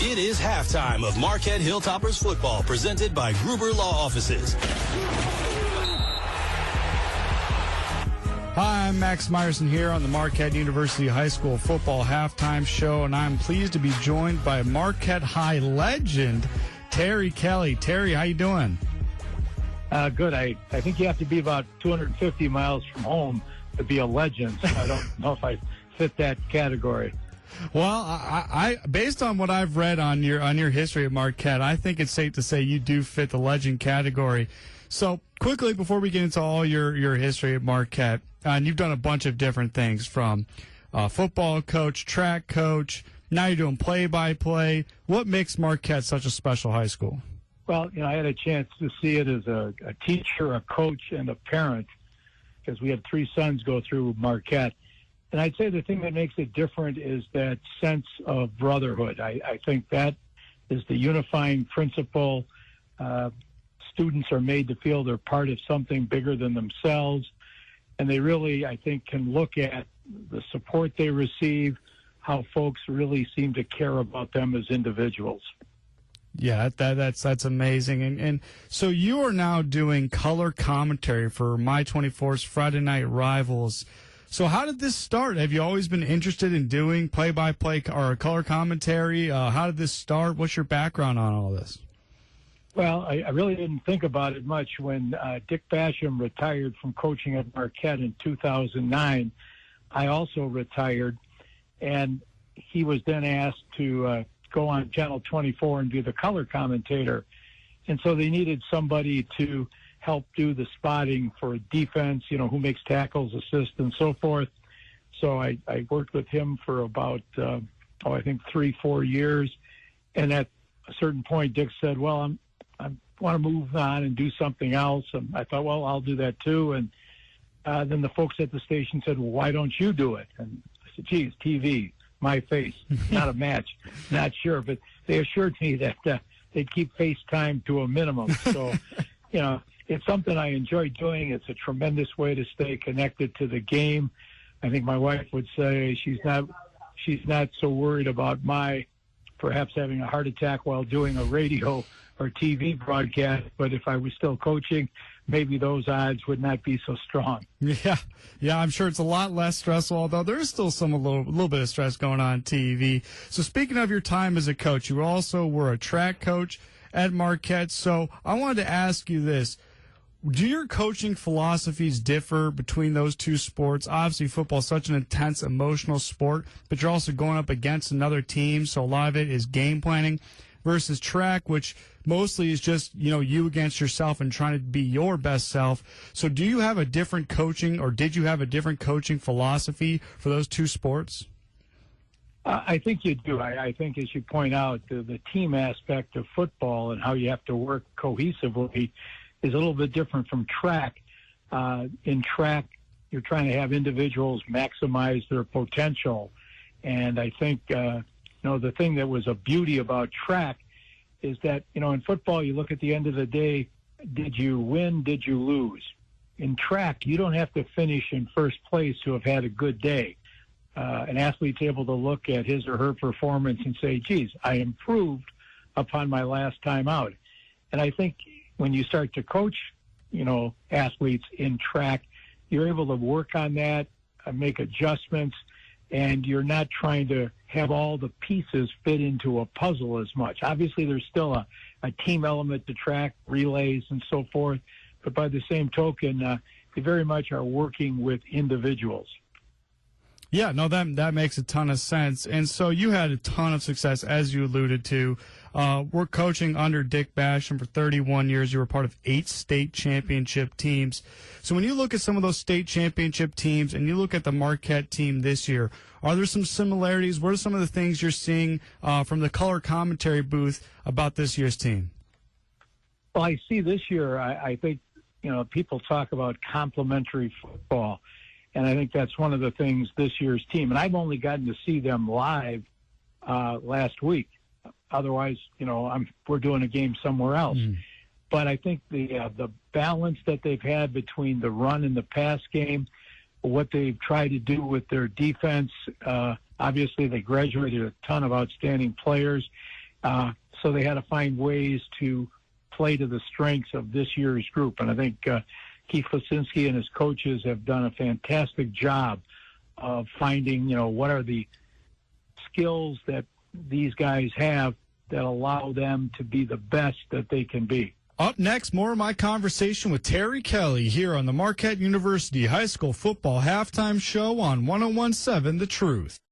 It is halftime of Marquette Hilltoppers football, presented by Gruber Law Offices. Hi, I'm Max Meyerson here on the Marquette University High School football halftime show, and I'm pleased to be joined by Marquette High legend, Terry Kelly. Terry, how you doing? Good. I think you have to be about 250 miles from home to be a legend. So I don't know if I fit that category. Well, I based on what I've read on your history at Marquette, I think it's safe to say you do fit the legend category. So quickly, before we get into all your history at Marquette, and you've done a bunch of different things from football coach, track coach, now you're doing play-by-play. What makes Marquette such a special high school? Well, I had a chance to see it as a teacher, a coach, and a parent, because we had 3 sons go through Marquette. And I'd say the thing that makes it different is that sense of brotherhood. I think that is the unifying principle. Students are made to feel they're part of something bigger than themselves. And they really, I think, can look at the support they receive, how folks really seem to care about them as individuals. Yeah, that's amazing. And so you are now doing color commentary for My 24's Friday Night Rivals. So how did this start? Have you always been interested in doing play-by-play or color commentary? How did this start? What's your background on all this? Well, I really didn't think about it much when Dick Basham retired from coaching at Marquette in 2009. I also retired, and he was then asked to go on Channel 24 and be the color commentator. And so they needed somebody to help do the spotting for defense, who makes tackles, assists, and so forth. So I worked with him for about, I think 3-4 years. And at a certain point, Dick said, well, I want to move on and do something else. And I thought, well, I'll do that too. And then the folks at the station said, well, why don't you do it? And I said, geez, TV, my face, not a match, not sure. But they assured me that they'd keep FaceTime to a minimum. So, it's something I enjoy doing. It's a tremendous way to stay connected to the game. I think my wife would say she's not so worried about my perhaps having a heart attack while doing a radio or TV broadcast, but if I was still coaching, maybe those odds would not be so strong. Yeah, I'm sure it's a lot less stressful, although there is still a little bit of stress going on TV. So speaking of your time as a coach, you also were a track coach at Marquette. So I wanted to ask you this. Do your coaching philosophies differ between those two sports? Obviously, football is such an intense, emotional sport, but you're also going up against another team, so a lot of it is game planning, versus track, which mostly is just, you against yourself and trying to be your best self. So do you have a different coaching, or did you have a different coaching philosophy for those two sports? I think you do. I think, as you point out, the team aspect of football and how you have to work cohesively is a little bit different from track. In track, you're trying to have individuals maximize their potential. And I think, the thing that was a beauty about track is that, in football, you look at the end of the day, did you win, did you lose? In track, you don't have to finish in first place to have had a good day. An athlete's able to look at his or her performance and say, geez, I improved upon my last time out. And I think when you start to coach, athletes in track, you're able to work on that, make adjustments, and you're not trying to have all the pieces fit into a puzzle as much. Obviously, there's still a team element to track, relays, and so forth, but by the same token, they very much are working with individuals. Yeah, no, that makes a ton of sense. And so you had a ton of success, as you alluded to. We're coaching under Dick Basham for 31 years. You were part of 8 state championship teams. So when you look at some of those state championship teams and you look at the Marquette team this year, are there some similarities? What are some of the things you're seeing from the color commentary booth about this year's team? Well, I see this year, I think, people talk about complementary football. And I think that's one of the things this year's team. And I've only gotten to see them live last week. Otherwise, we're doing a game somewhere else. But I think the balance that they've had between the run and the pass game, what they've tried to do with their defense, obviously they graduated a ton of outstanding players. So they had to find ways to play to the strengths of this year's group. And I think Keith Lisinski and his coaches have done a fantastic job of finding, what are the skills that these guys have that allow them to be the best that they can be. Up next, more of my conversation with Terry Kelly here on the Marquette University High School Football Halftime Show on 101.7 The Truth.